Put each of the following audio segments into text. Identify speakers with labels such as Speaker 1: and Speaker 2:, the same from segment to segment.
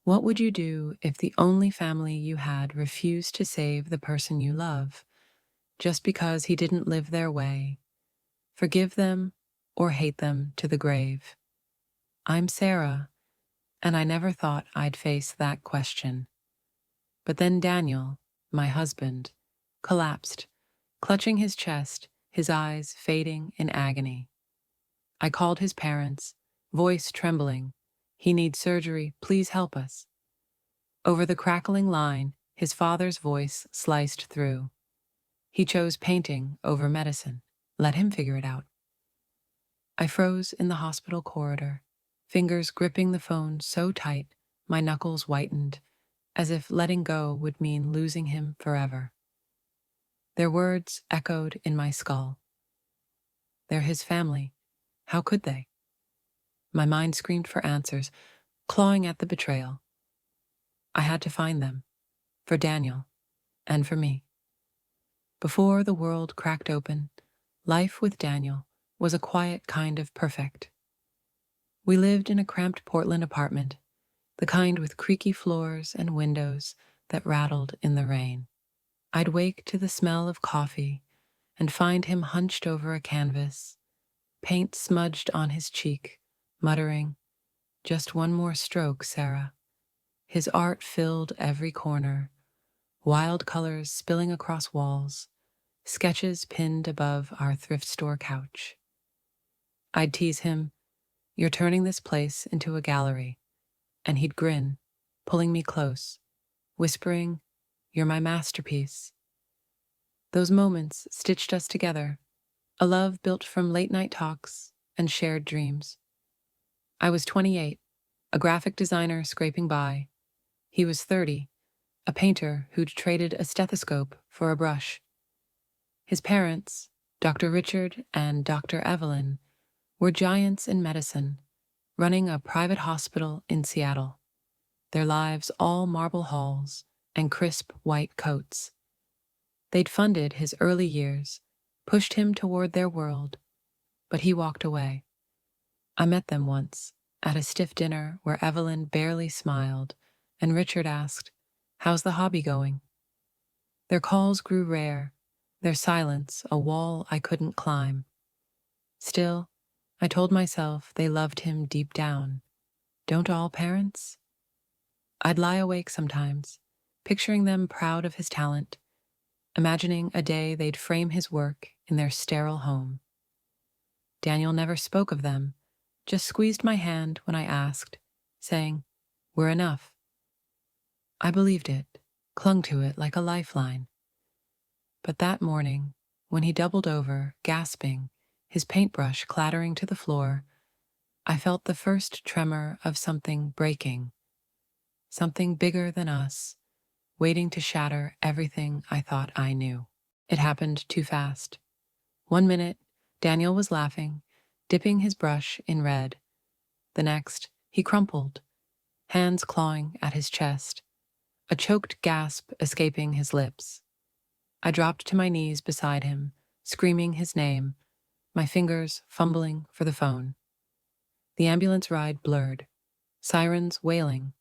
Speaker 1: What would you do if the only family you had refused to save the person you love just because he didn't live their way? Forgive them or hate them to the grave? I'm Sarah, and I never thought I'd face that question. But then Daniel, my husband, collapsed, clutching his chest, his eyes fading in agony. I called his parents, voice trembling. He needs surgery, please help us. Over the crackling line, his father's voice sliced through. He chose painting over medicine. Let him figure it out. I froze in the hospital corridor, fingers gripping the phone so tight my knuckles whitened, as if letting go would mean losing him forever. Their words echoed in my skull. They're his family. How could they? My mind screamed for answers, clawing at the betrayal. I had to find them, for Daniel, and for me. Before the world cracked open, life with Daniel was a quiet kind of perfect. We lived in a cramped Portland apartment, the kind with creaky floors and windows that rattled in the rain. I'd wake to the smell of coffee and find him hunched over a canvas, paint smudged on his cheek, muttering, "Just one more stroke, Sarah." His art filled every corner, wild colors spilling across walls, sketches pinned above our thrift store couch. I'd tease him, "You're turning this place into a gallery," and he'd grin, pulling me close, whispering, "You're my masterpiece." Those moments stitched us together, a love built from late-night talks and shared dreams. I was 28, a graphic designer scraping by. He was 30, a painter who'd traded a stethoscope for a brush. His parents, Dr. Richard and Dr. Evelyn, were giants in medicine, running a private hospital in Seattle, their lives all marble halls and crisp white coats. They'd funded his early years, pushed him toward their world, but he walked away. I met them once, at a stiff dinner where Evelyn barely smiled, and Richard asked, "How's the hobby going?" Their calls grew rare, their silence a wall I couldn't climb. Still, I told myself they loved him deep down. Don't all parents? I'd lie awake sometimes, picturing them proud of his talent, imagining a day they'd frame his work in their sterile home. Daniel never spoke of them, just squeezed my hand when I asked, saying, "We're enough." I believed it, clung to it like a lifeline. But that morning, when he doubled over, gasping, his paintbrush clattering to the floor, I felt the first tremor of something breaking, something bigger than us, waiting to shatter everything I thought I knew. It happened too fast. 1 minute, Daniel was laughing, dipping his brush in red. The next, he crumpled, hands clawing at his chest, a choked gasp escaping his lips. I dropped to my knees beside him, screaming his name, my fingers fumbling for the phone. The ambulance ride blurred, sirens wailing,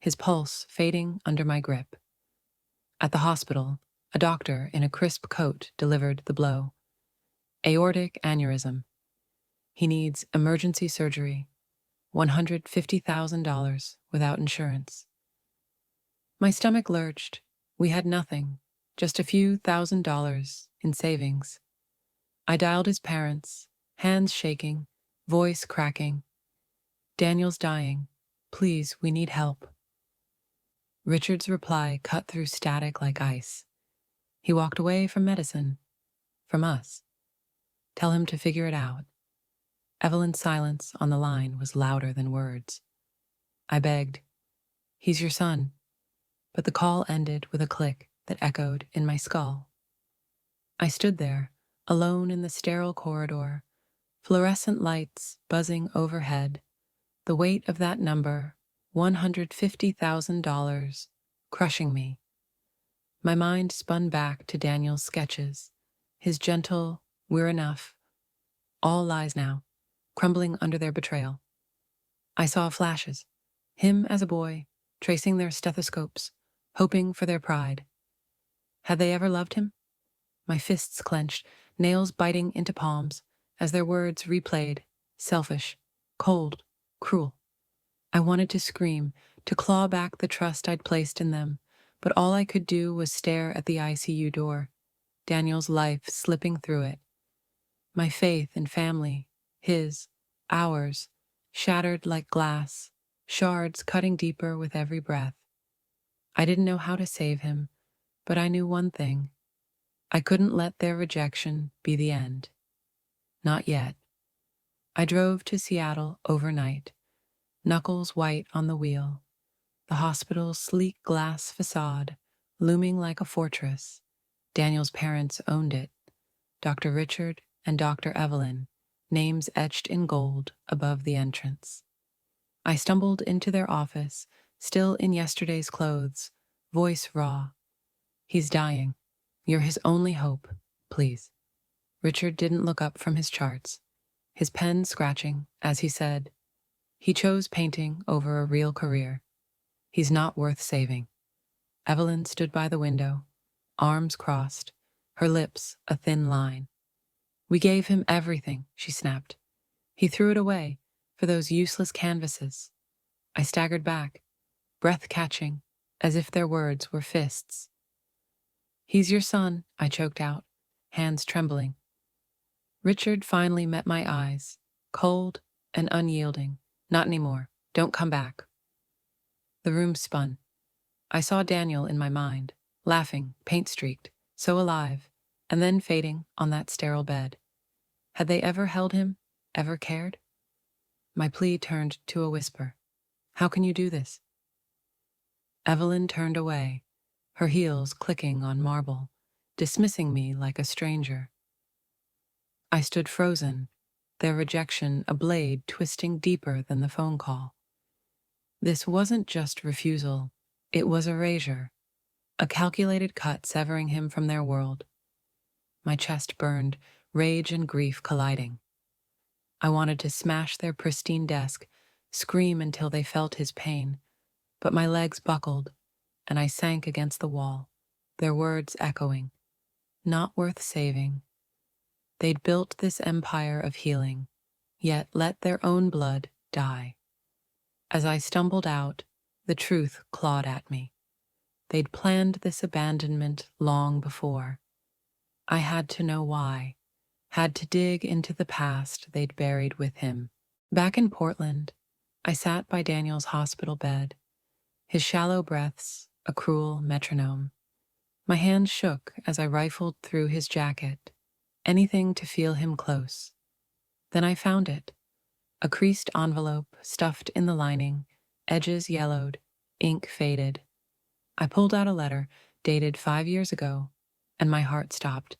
Speaker 1: his pulse fading under my grip. At the hospital, a doctor in a crisp coat delivered the blow. Aortic aneurysm. He needs emergency surgery, $150,000 without insurance. My stomach lurched. We had nothing, just a few $1,000s in savings. I dialed his parents, hands shaking, voice cracking. "Daniel's dying. Please, we need help." Richard's reply cut through static like ice. He walked away from medicine, from us. Tell him to figure it out. Evelyn's silence on the line was louder than words. I begged, "He's your son." But the call ended with a click that echoed in my skull. I stood there, alone in the sterile corridor, fluorescent lights buzzing overhead, the weight of that number, $150,000, crushing me. My mind spun back to Daniel's sketches, his gentle, "We're enough." All lies now, crumbling under their betrayal. I saw flashes. Him as a boy, tracing their stethoscopes, hoping for their pride. Had they ever loved him? My fists clenched, nails biting into palms, as their words replayed, selfish, cold, cruel. I wanted to scream, to claw back the trust I'd placed in them, but all I could do was stare at the ICU door, Daniel's life slipping through it. My faith in family, his, ours, shattered like glass, shards cutting deeper with every breath. I didn't know how to save him, but I knew one thing. I couldn't let their rejection be the end. Not yet. I drove to Seattle overnight, knuckles white on the wheel, the hospital's sleek glass facade looming like a fortress. Daniel's parents owned it, Dr. Richard and Dr. Evelyn, names etched in gold above the entrance. I stumbled into their office, still in yesterday's clothes, voice raw. "He's dying. You're his only hope, please." Richard didn't look up from his charts, his pen scratching as he said, "He chose painting over a real career. He's not worth saving." Evelyn stood by the window, arms crossed, her lips a thin line. "We gave him everything," she snapped. "He threw it away for those useless canvases." I staggered back, breath catching, as if their words were fists. "He's your son," I choked out, hands trembling. Richard finally met my eyes, cold and unyielding. "Not anymore. Don't come back." The room spun. I saw Daniel in my mind, laughing, paint-streaked, so alive, and then fading on that sterile bed. Had they ever held him, ever cared? My plea turned to a whisper. "How can you do this?" Evelyn turned away, her heels clicking on marble, dismissing me like a stranger. I stood frozen, their rejection a blade twisting deeper than the phone call. This wasn't just refusal, it was erasure, a calculated cut severing him from their world. My chest burned, rage and grief colliding. I wanted to smash their pristine desk, scream until they felt his pain, but my legs buckled, and I sank against the wall, their words echoing. Not worth saving. They'd built this empire of healing, yet let their own blood die. As I stumbled out, the truth clawed at me. They'd planned this abandonment long before. I had to know why, had to dig into the past they'd buried with him. Back in Portland, I sat by Daniel's hospital bed, his shallow breaths a cruel metronome. My hands shook as I rifled through his jacket, anything to feel him close. Then I found it, a creased envelope stuffed in the lining, edges yellowed, ink faded. I pulled out a letter dated 5 years ago, and my heart stopped.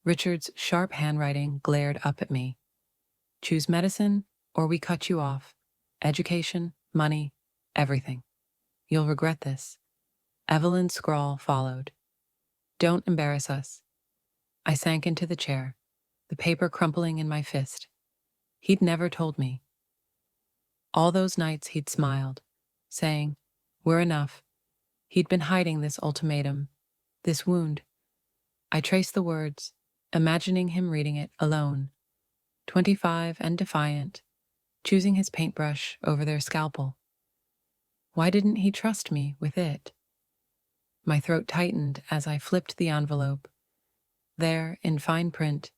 Speaker 1: Richard's sharp handwriting glared up at me. "Choose medicine, or we cut you off. Education, money, everything. You'll regret this." Evelyn's scrawl followed. "Don't embarrass us." I sank into the chair, the paper crumpling in my fist. He'd never told me. All those nights he'd smiled, saying, "We're enough." He'd been hiding this ultimatum, this wound. I traced the words, imagining him reading it alone, 25 and defiant, choosing his paintbrush over their scalpel. Why didn't he trust me with it? My throat tightened as I flipped the envelope. There, in fine print,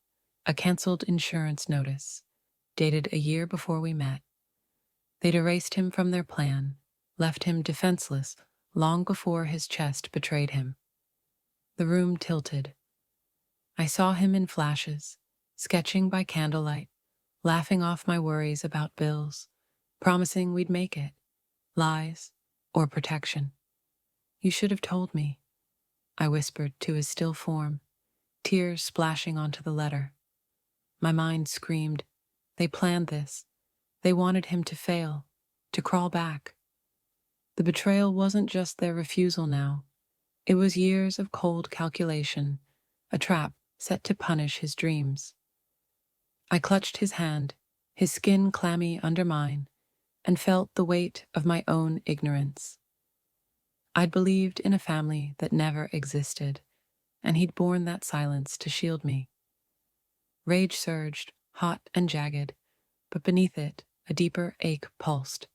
Speaker 1: a canceled insurance notice, dated a year before we met. They'd erased him from their plan, left him defenseless long before his chest betrayed him. The room tilted. I saw him in flashes, sketching by candlelight, laughing off my worries about bills, promising we'd make it, lies or protection. "You should have told me," I whispered to his still form, tears splashing onto the letter. My mind screamed, they planned this. They wanted him to fail, to crawl back. The betrayal wasn't just their refusal now. It was years of cold calculation, a trap set to punish his dreams. I clutched his hand, his skin clammy under mine, and felt the weight of my own ignorance. I'd believed in a family that never existed, and he'd borne that silence to shield me. Rage surged, hot and jagged, but beneath it, a deeper ache pulsed.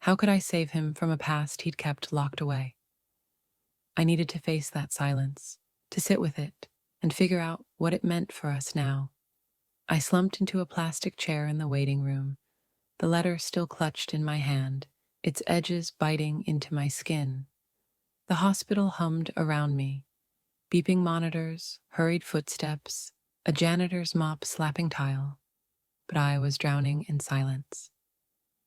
Speaker 1: How could I save him from a past he'd kept locked away? I needed to face that silence, to sit with it, and figure out what it meant for us now. I slumped into a plastic chair in the waiting room, the letter still clutched in my hand, its edges biting into my skin. The hospital hummed around me, beeping monitors, hurried footsteps, a janitor's mop slapping tile, but I was drowning in silence.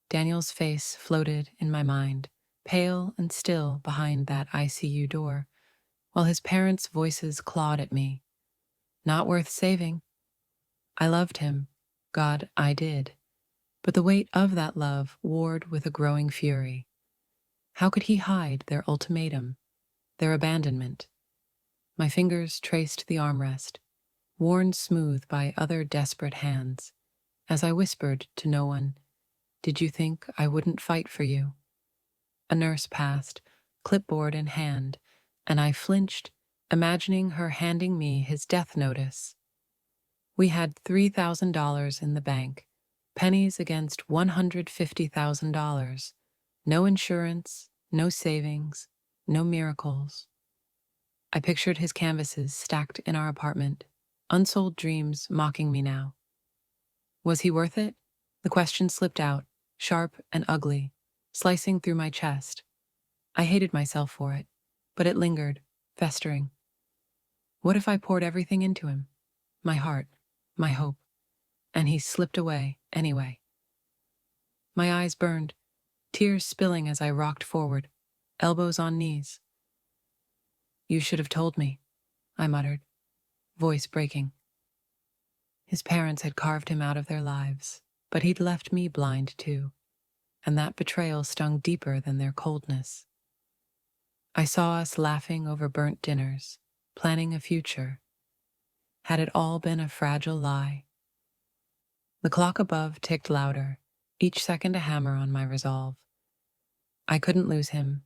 Speaker 1: Daniel's face floated in my mind, pale and still behind that ICU door, while his parents' voices clawed at me. Not worth saving. I loved him. God, I did. But the weight of that love warred with a growing fury. How could he hide their ultimatum, their abandonment? My fingers traced the armrest, worn smooth by other desperate hands, as I whispered to no one, "Did you think I wouldn't fight for you?" A nurse passed, clipboard in hand, and I flinched, imagining her handing me his death notice. We had $3,000 in the bank, pennies against $150,000. No insurance, no savings, no miracles. I pictured his canvases stacked in our apartment, unsold dreams mocking me now. Was he worth it? The question slipped out, sharp and ugly, slicing through my chest. I hated myself for it, but it lingered, festering. What if I poured everything into him? My heart, my hope, and he slipped away anyway. My eyes burned, tears spilling as I rocked forward, elbows on knees. "You should have told me," I muttered, voice breaking. His parents had carved him out of their lives, but he'd left me blind too, and that betrayal stung deeper than their coldness. I saw us laughing over burnt dinners, planning a future. Had it all been a fragile lie? The clock above ticked louder, each second a hammer on my resolve. I couldn't lose him,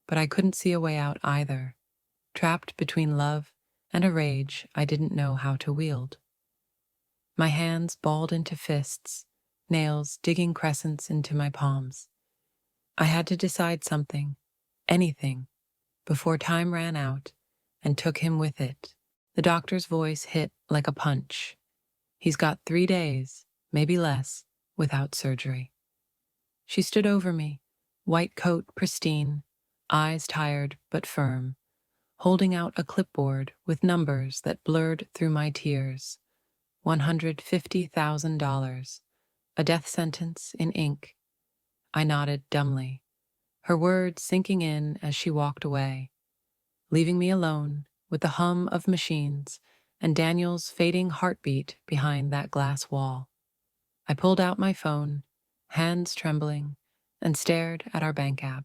Speaker 1: but I couldn't see a way out either, trapped between love and a rage I didn't know how to wield. My hands balled into fists, nails digging crescents into my palms. I had to decide something, anything, before time ran out and took him with it. The doctor's voice hit like a punch. He's got 3 days, maybe less, without surgery. She stood over me, white coat pristine, eyes tired but firm, holding out a clipboard with numbers that blurred through my tears. $150,000, a death sentence in ink. I nodded dumbly, her words sinking in as she walked away, leaving me alone with the hum of machines and Daniel's fading heartbeat behind that glass wall. I pulled out my phone, hands trembling, and stared at our bank app.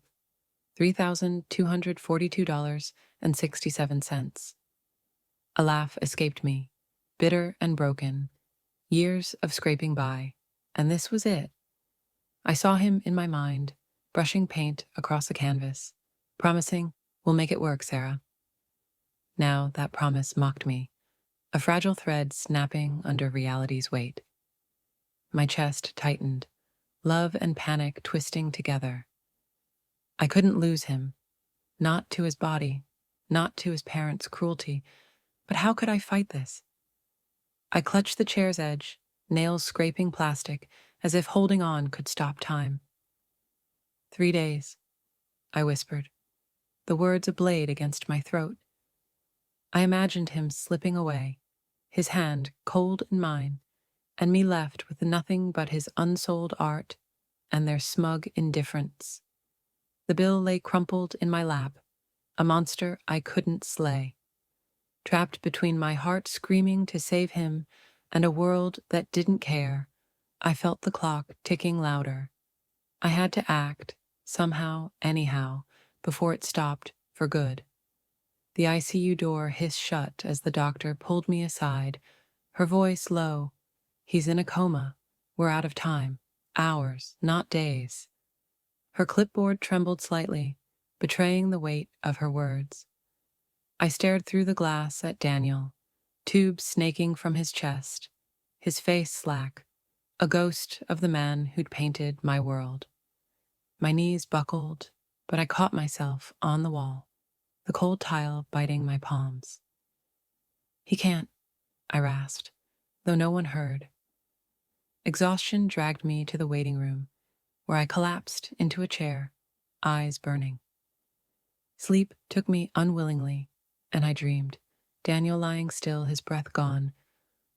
Speaker 1: $3,242.67. A laugh escaped me, bitter and broken, years of scraping by, and this was it. I saw him in my mind, brushing paint across the canvas, promising, "We'll make it work, Sarah." Now that promise mocked me, a fragile thread snapping under reality's weight. My chest tightened, love and panic twisting together. I couldn't lose him, not to his body, not to his parents' cruelty, but how could I fight this? I clutched the chair's edge, nails scraping plastic, as if holding on could stop time. 3 days, I whispered, the words a blade against my throat. I imagined him slipping away, his hand cold in mine, and me left with nothing but his unsold art and their smug indifference. The bill lay crumpled in my lap, a monster I couldn't slay. Trapped between my heart screaming to save him and a world that didn't care, I felt the clock ticking louder. I had to act, somehow, anyhow, before it stopped for good. The ICU door hissed shut as the doctor pulled me aside, her voice low. "He's in a coma. We're out of time. Hours, not days." Her clipboard trembled slightly, betraying the weight of her words. I stared through the glass at Daniel, tubes snaking from his chest, his face slack, a ghost of the man who'd painted my world. My knees buckled, but I caught myself on the wall, the cold tile biting my palms. "He can't," I rasped, though no one heard. Exhaustion dragged me to the waiting room, where I collapsed into a chair, eyes burning. Sleep took me unwillingly, and I dreamed, Daniel lying still, his breath gone,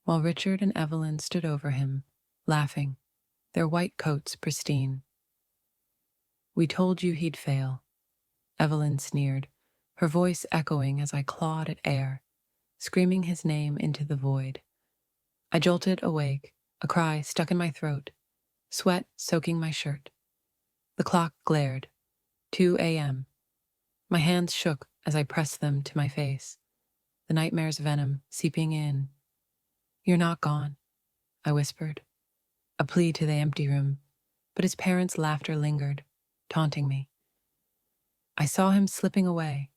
Speaker 1: while Richard and Evelyn stood over him, laughing, their white coats pristine. "We told you he'd fail," Evelyn sneered, her voice echoing as I clawed at air, screaming his name into the void. I jolted awake, a cry stuck in my throat, sweat soaking my shirt. The clock glared. 2 a.m. My hands shook as I pressed them to my face, the nightmare's venom seeping in. "You're not gone," I whispered, a plea to the empty room, but his parents' laughter lingered, taunting me. I saw him slipping away,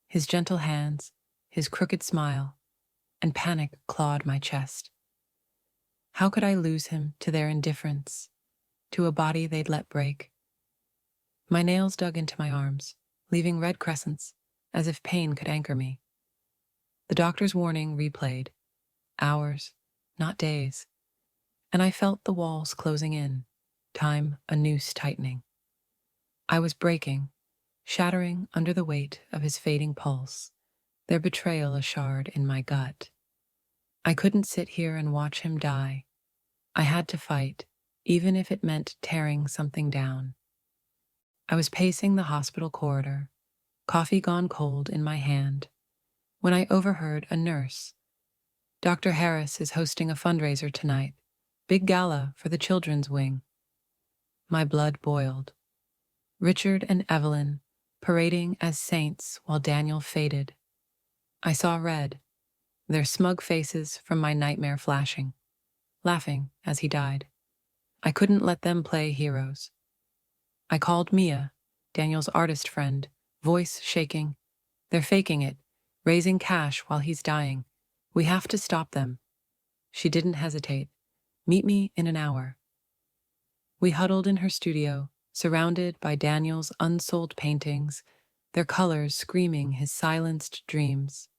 Speaker 1: his gentle hands, his crooked smile, and panic clawed my chest. How could I lose him to their indifference, to a body they'd let break? My nails dug into my arms, leaving red crescents, as if pain could anchor me. The doctor's warning replayed, hours, not days, and I felt the walls closing in, time a noose tightening. I was breaking, shattering under the weight of his fading pulse, their betrayal a shard in my gut. I couldn't sit here and watch him die. I had to fight, even if it meant tearing something down. I was pacing the hospital corridor, coffee gone cold in my hand, when I overheard a nurse. "Dr. Harris is hosting a fundraiser tonight. Big gala for the children's wing." My blood boiled. Richard and Evelyn parading as saints while Daniel faded. I saw red, their smug faces from my nightmare flashing, laughing as he died. I couldn't let them play heroes. I called Mia, Daniel's artist friend, voice shaking. "They're faking it, raising cash while he's dying. We have to stop them." She didn't hesitate. "Meet me in an hour." We huddled in her studio, surrounded by Daniel's unsold paintings, their colors screaming his silenced dreams.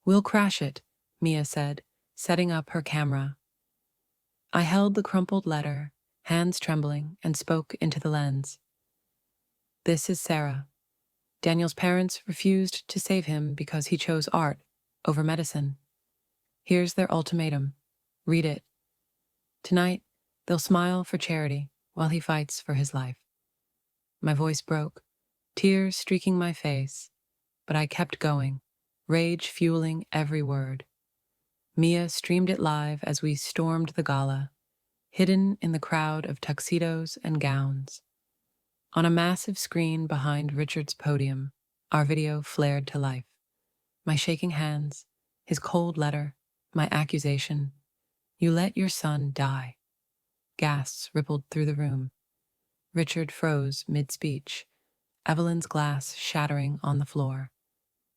Speaker 1: "We'll crash it," Mia said, setting up her camera. I held the crumpled letter, hands trembling, and spoke into the lens. "This is Sarah. Daniel's parents refused to save him because he chose art over medicine. Here's their ultimatum. Read it. Tonight, they'll smile for charity while he fights for his life." My voice broke, tears streaking my face, but I kept going, rage fueling every word. Mia streamed it live as we stormed the gala, hidden in the crowd of tuxedos and gowns. On a massive screen behind Richard's podium, our video flared to life. My shaking hands, his cold letter, my accusation. "You let your son die." Gasps rippled through the room. Richard froze mid-speech, Evelyn's glass shattering on the floor.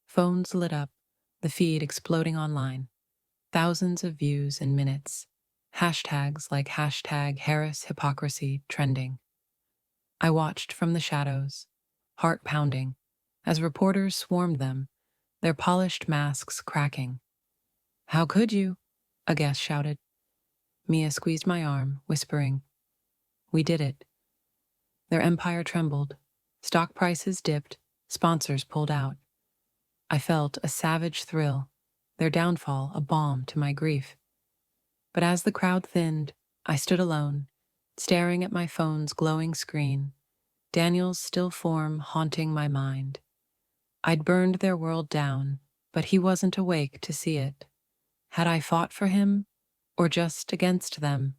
Speaker 1: Phones lit up, the feed exploding online. Thousands of views in minutes. Hashtags like #HarrisHypocrisy trending. I watched from the shadows, heart pounding, as reporters swarmed them, their polished masks cracking. "How could you?" a guest shouted. Mia squeezed my arm, whispering, "We did it." Their empire trembled. Stock prices dipped, sponsors pulled out. I felt a savage thrill, their downfall a balm to my grief. But as the crowd thinned, I stood alone, staring at my phone's glowing screen, Daniel's still form haunting my mind. I'd burned their world down, but he wasn't awake to see it. Had I fought for him, or just against them?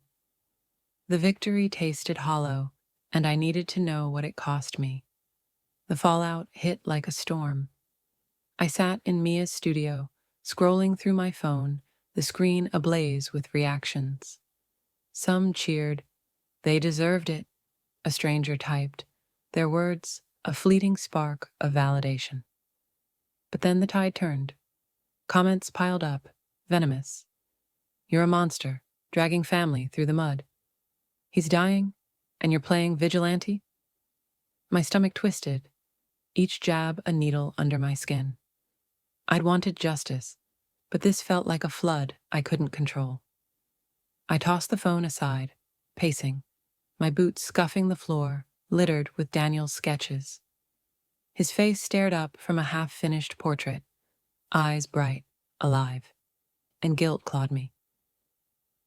Speaker 1: The victory tasted hollow, and I needed to know what it cost me. The fallout hit like a storm. I sat in Mia's studio, scrolling through my phone, the screen ablaze with reactions. Some cheered. "They deserved it," a stranger typed, their words a fleeting spark of validation. But then the tide turned. Comments piled up, venomous. You're a monster, dragging family through the mud. He's dying, and you're playing vigilante? My stomach twisted, each jab a needle under my skin. I'd wanted justice, but this felt like a flood I couldn't control. I tossed the phone aside, pacing, my boots scuffing the floor, littered with Daniel's sketches. His face stared up from a half-finished portrait, eyes bright, alive, and guilt clawed me.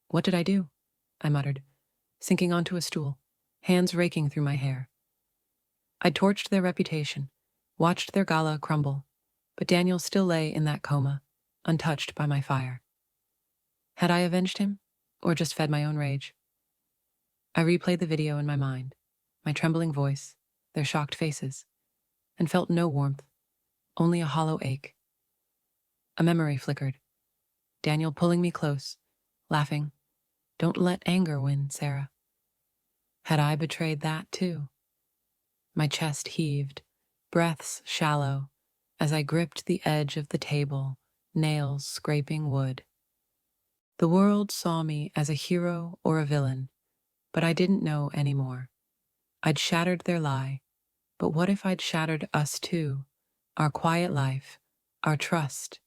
Speaker 1: What did I do? I muttered, sinking onto a stool, hands raking through my hair. I'd torched their reputation, watched their gala crumble, but Daniel still lay in that coma, untouched by my fire. Had I avenged him, or just fed my own rage? I replayed the video in my mind, my trembling voice, their shocked faces, and felt no warmth, only a hollow ache. A memory flickered, Daniel pulling me close, laughing, "Don't let anger win, Sarah." Had I betrayed that too? My chest heaved, breaths shallow, as I gripped the edge of the table, nails scraping wood. The world saw me as a hero or a villain, but I didn't know anymore. I'd shattered their lie, but what if I'd shattered us too? Our quiet life, our trust.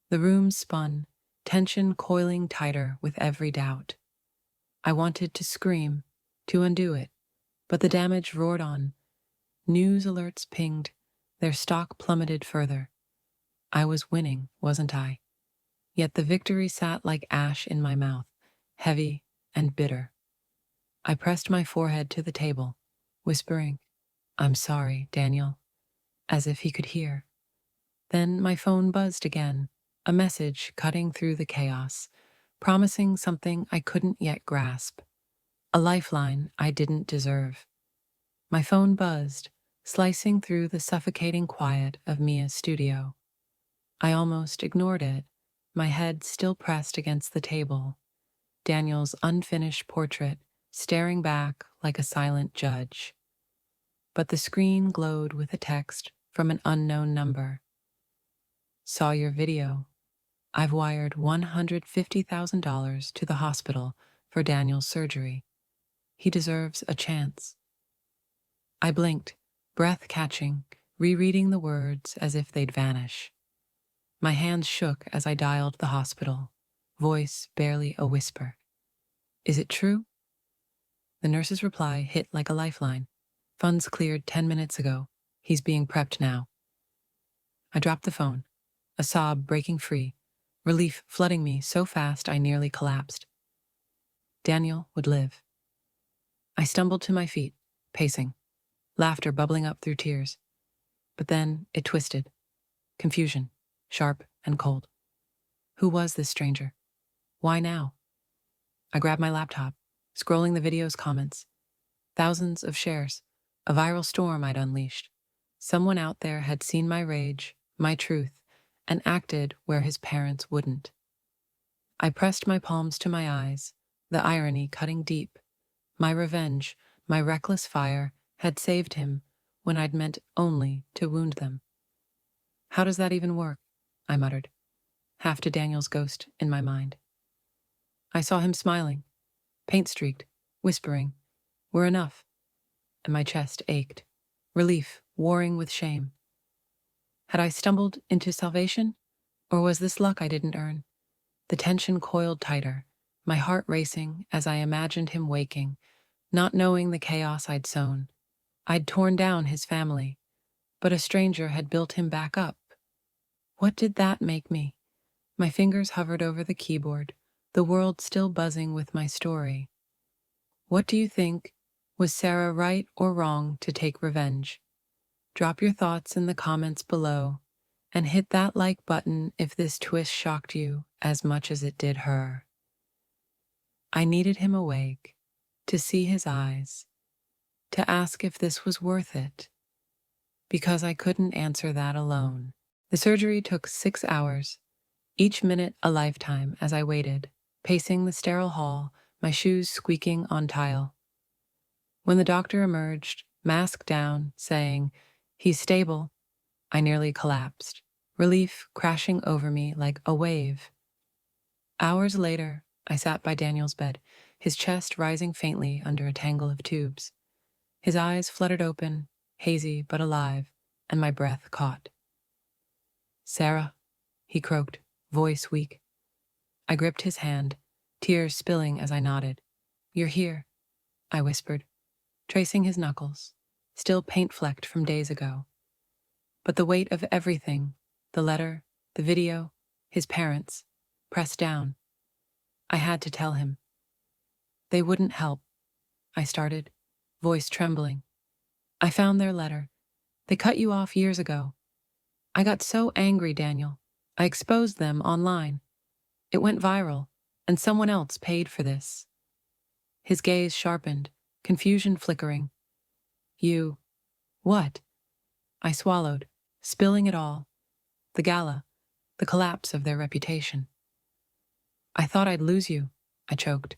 Speaker 1: The room spun, tension coiling tighter with every doubt. I wanted to scream, to undo it, but the damage roared on. News alerts pinged, their stock plummeted further. I was winning, wasn't I? Yet the victory sat like ash in my mouth, heavy and bitter. I pressed my forehead to the table, whispering, "I'm sorry, Daniel," as if he could hear. Then my phone buzzed again, a message cutting through the chaos, promising something I couldn't yet grasp. A lifeline I didn't deserve. My phone buzzed, slicing through the suffocating quiet of Mia's studio. I almost ignored it, my head still pressed against the table, Daniel's unfinished portrait staring back like a silent judge. But the screen glowed with a text from an unknown number. "Saw your video. I've wired $150,000 to the hospital for Daniel's surgery. He deserves a chance." I blinked, breath catching, rereading the words as if they'd vanish. My hands shook as I dialed the hospital, voice barely a whisper. "Is it true?" The nurse's reply hit like a lifeline. "Funds cleared 10 minutes ago. He's being prepped now." I dropped the phone, a sob breaking free, relief flooding me so fast I nearly collapsed. Daniel would live. I stumbled to my feet, pacing, laughter bubbling up through tears. But then it twisted. Confusion, sharp and cold. Who was this stranger? Why now? I grabbed my laptop, scrolling the video's comments. Thousands of shares, a viral storm I'd unleashed. Someone out there had seen my rage, my truth, and acted where his parents wouldn't. I pressed my palms to my eyes, the irony cutting deep. My revenge, my reckless fire, had saved him when I'd meant only to wound them. How does that even work? I muttered, half to Daniel's ghost in my mind. I saw him smiling, paint-streaked, whispering, "We're enough," and my chest ached, relief warring with shame. Had I stumbled into salvation, or was this luck I didn't earn? The tension coiled tighter, my heart racing as I imagined him waking, not knowing the chaos I'd sown. I'd torn down his family, but a stranger had built him back up. What did that make me? My fingers hovered over the keyboard, the world still buzzing with my story. What do you think? Was Sarah right or wrong to take revenge? Drop your thoughts in the comments below, and hit that like button if this twist shocked you as much as it did her. I needed him awake, to see his eyes, to ask if this was worth it, because I couldn't answer that alone. The surgery took 6 hours, each minute a lifetime as I waited, pacing the sterile hall, my shoes squeaking on tile. When the doctor emerged, mask down, saying, "He's stable." I nearly collapsed, relief crashing over me like a wave. Hours later, I sat by Daniel's bed, his chest rising faintly under a tangle of tubes. His eyes fluttered open, hazy but alive, and my breath caught. "Sarah," he croaked, voice weak. I gripped his hand, tears spilling as I nodded. "You're here," I whispered, tracing his knuckles, still paint-flecked from days ago. But the weight of everything, the letter, the video, his parents, pressed down. I had to tell him. "They wouldn't help," I started, voice trembling. "I found their letter. They cut you off years ago. I got so angry, Daniel. I exposed them online. It went viral, and someone else paid for this." His gaze sharpened, confusion flickering. "You... what?" I swallowed, spilling it all. The gala, the collapse of their reputation. "I thought I'd lose you," I choked.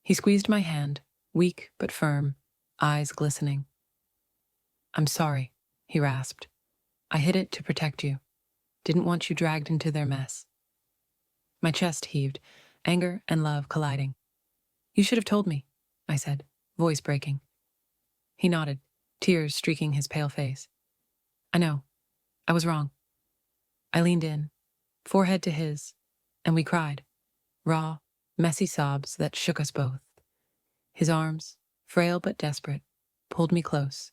Speaker 1: He squeezed my hand, weak but firm, eyes glistening. "I'm sorry," he rasped. "I hid it to protect you. Didn't want you dragged into their mess." My chest heaved, anger and love colliding. "You should have told me," I said, voice breaking. He nodded, tears streaking his pale face. "I know. I was wrong." I leaned in, forehead to his, and we cried, raw, messy sobs that shook us both. His arms, frail but desperate, pulled me close,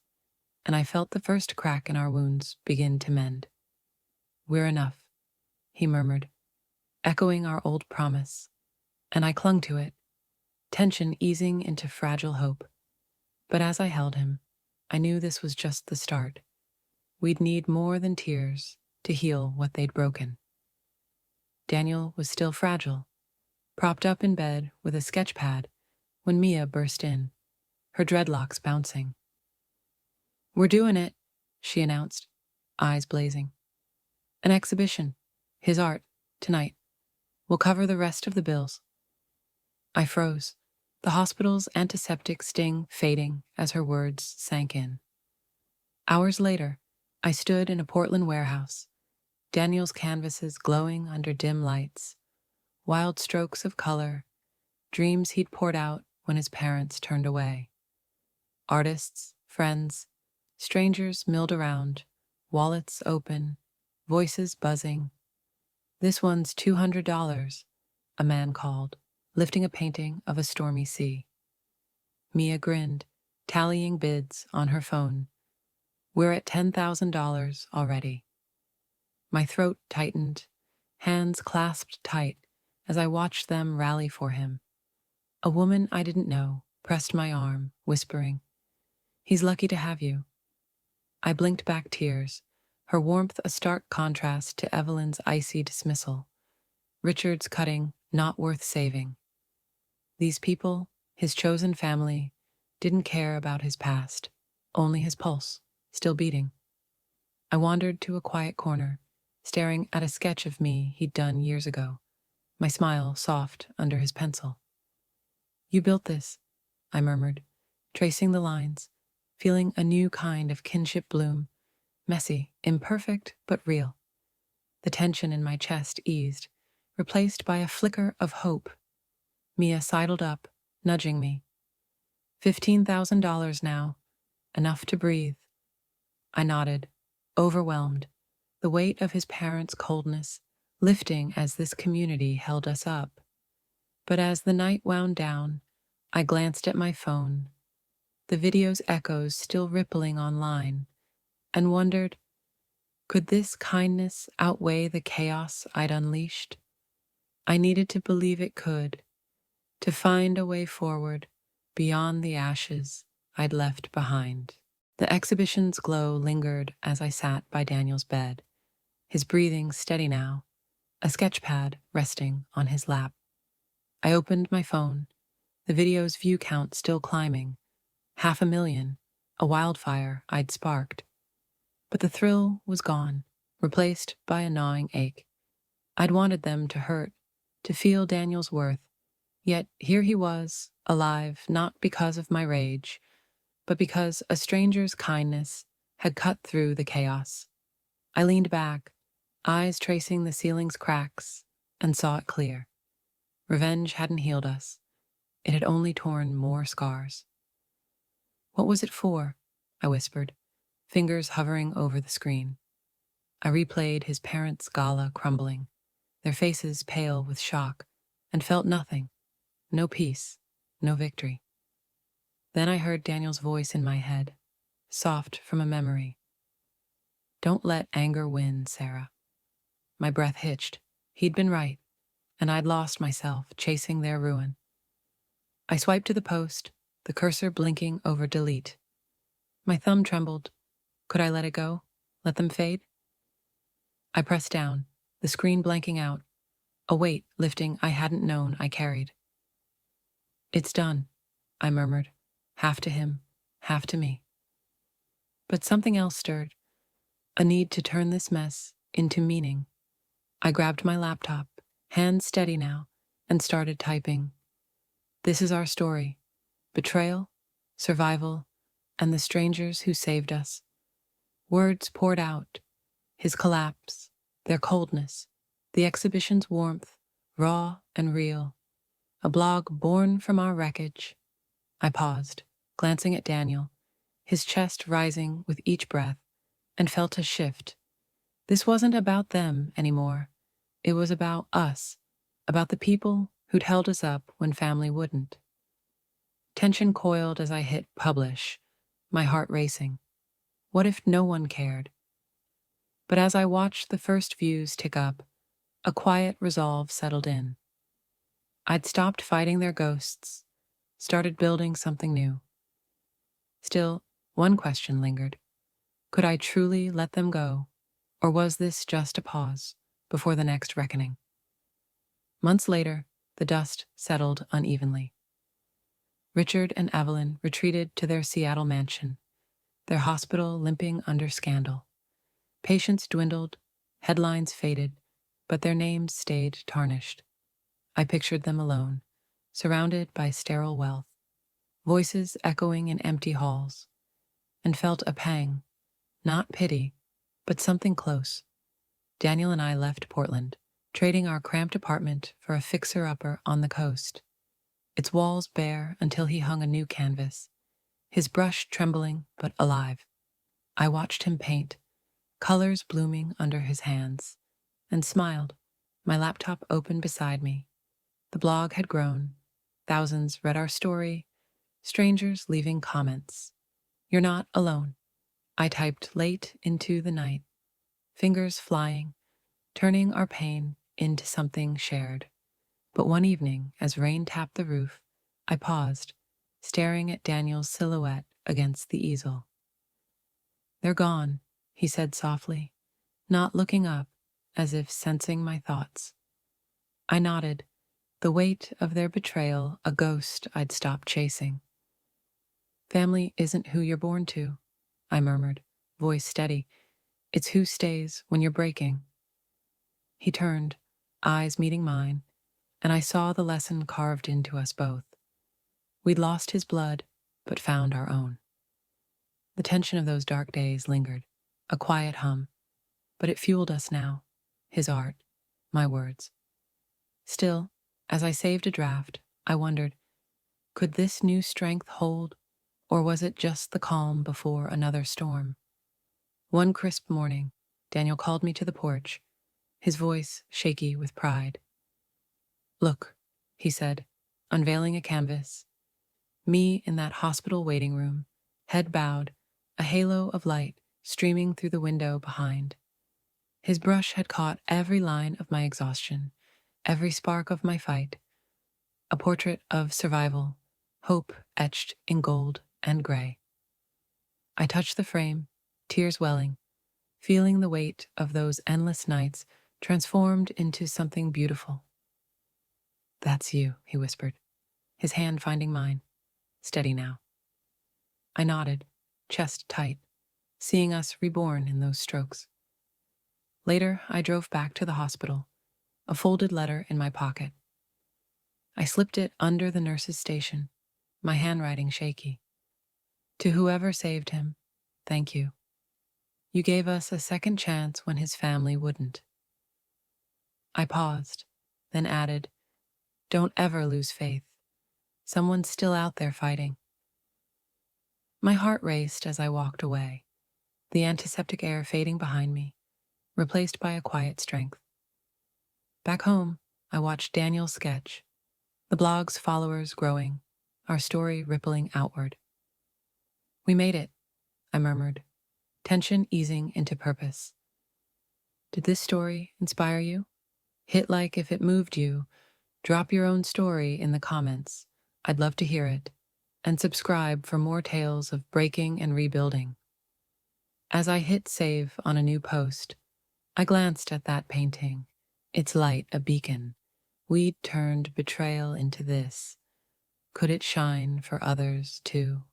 Speaker 1: and I felt the first crack in our wounds begin to mend. "We're enough," he murmured, echoing our old promise, and I clung to it, tension easing into fragile hope. But as I held him, I knew this was just the start. We'd need more than tears to heal what they'd broken. Daniel was still fragile, propped up in bed with a sketch pad when Mia burst in, her dreadlocks bouncing. "We're doing it," she announced, eyes blazing. "An exhibition, his art, tonight. We'll cover the rest of the bills." I froze, the hospital's antiseptic sting fading as her words sank in. Hours later, I stood in a Portland warehouse, Daniel's canvases glowing under dim lights, wild strokes of color, dreams he'd poured out when his parents turned away. Artists, friends, strangers milled around, wallets open, voices buzzing. "This one's $200, a man called, lifting a painting of a stormy sea. Mia grinned, tallying bids on her phone. "We're at $10,000 already." My throat tightened, hands clasped tight as I watched them rally for him. A woman I didn't know pressed my arm, whispering, "He's lucky to have you." I blinked back tears, her warmth a stark contrast to Evelyn's icy dismissal. Richard's cutting, not worth saving. These people, his chosen family, didn't care about his past, only his pulse, still beating. I wandered to a quiet corner, staring at a sketch of me he'd done years ago, my smile soft under his pencil. "You built this," I murmured, tracing the lines, feeling a new kind of kinship bloom, messy, imperfect, but real. The tension in my chest eased, replaced by a flicker of hope. Mia sidled up, nudging me. $15,000 now, enough to breathe. I nodded, overwhelmed, the weight of his parents' coldness lifting as this community held us up. But as the night wound down, I glanced at my phone, the video's echoes still rippling online, and wondered, could this kindness outweigh the chaos I'd unleashed? I needed to believe it could, to find a way forward beyond the ashes I'd left behind. The exhibition's glow lingered as I sat by Daniel's bed, his breathing steady now, a sketch pad resting on his lap. I opened my phone, the video's view count still climbing, 500,000, a wildfire I'd sparked. But the thrill was gone, replaced by a gnawing ache. I'd wanted them to hurt, to feel Daniel's worth, yet here he was, alive not because of my rage, but because a stranger's kindness had cut through the chaos. I leaned back, eyes tracing the ceiling's cracks, and saw it clear. Revenge hadn't healed us. It had only torn more scars. "What was it for?" I whispered, fingers hovering over the screen. I replayed his parents' gala crumbling, their faces pale with shock, and felt nothing. No peace, no victory. Then I heard Daniel's voice in my head, soft from a memory. "Don't let anger win, Sarah." My breath hitched. He'd been right, and I'd lost myself chasing their ruin. I swiped to the post, the cursor blinking over delete. My thumb trembled. Could I let it go? Let them fade? I pressed down, the screen blanking out, a weight lifting I hadn't known I carried. "It's done," I murmured, half to him, half to me. But something else stirred, a need to turn this mess into meaning. I grabbed my laptop, hands steady now, and started typing. This is our story: betrayal, survival, and the strangers who saved us. Words poured out, his collapse, their coldness, the exhibition's warmth, raw and real. A blog born from our wreckage. I paused, glancing at Daniel, his chest rising with each breath, and felt a shift. This wasn't about them anymore. It was about us, about the people who'd held us up when family wouldn't. Tension coiled as I hit publish, my heart racing. What if no one cared? But as I watched the first views tick up, a quiet resolve settled in. I'd stopped fighting their ghosts, started building something new. Still, one question lingered. Could I truly let them go, or was this just a pause before the next reckoning? Months later, the dust settled unevenly. Richard and Evelyn retreated to their Seattle mansion, their hospital limping under scandal. Patients dwindled, headlines faded, but their names stayed tarnished. I pictured them alone, surrounded by sterile wealth, voices echoing in empty halls, and felt a pang, not pity, but something close. Daniel and I left Portland, trading our cramped apartment for a fixer-upper on the coast, its walls bare until he hung a new canvas, his brush trembling but alive. I watched him paint, colors blooming under his hands, and smiled, my laptop open beside me. The blog had grown. Thousands read our story, strangers leaving comments. "You're not alone," I typed late into the night, fingers flying, turning our pain into something shared. But one evening, as rain tapped the roof, I paused, staring at Daniel's silhouette against the easel. "They're gone," he said softly, not looking up, as if sensing my thoughts. I nodded, the weight of their betrayal a ghost I'd stopped chasing. "Family isn't who you're born to," I murmured, voice steady. "It's who stays when you're breaking." He turned, eyes meeting mine, and I saw the lesson carved into us both. We'd lost his blood, but found our own. The tension of those dark days lingered, a quiet hum, but it fueled us now, his art, my words. Still, as I saved a draft, I wondered, could this new strength hold, or was it just the calm before another storm? One crisp morning, Daniel called me to the porch, his voice shaky with pride. "Look," he said, unveiling a canvas. Me in that hospital waiting room, head bowed, a halo of light streaming through the window behind. His brush had caught every line of my exhaustion, every spark of my fight. A portrait of survival, hope etched in gold and gray. I touched the frame, tears welling, feeling the weight of those endless nights transformed into something beautiful. "That's you," he whispered, his hand finding mine. "Steady now." I nodded, chest tight, seeing us reborn in those strokes. Later, I drove back to the hospital, a folded letter in my pocket. I slipped it under the nurse's station, my handwriting shaky. To whoever saved him, thank you. You gave us a second chance when his family wouldn't. I paused, then added, don't ever lose faith. Someone's still out there fighting. My heart raced as I walked away, the antiseptic air fading behind me, replaced by a quiet strength. Back home, I watched Daniel's sketch, the blog's followers growing, our story rippling outward. We made it, I murmured, tension easing into purpose. Did this story inspire you? Hit like if it moved you. Drop your own story in the comments. I'd love to hear it. And subscribe for more tales of breaking and rebuilding. As I hit save on a new post, I glanced at that painting, its light a beacon. We'd turned betrayal into this. Could it shine for others too?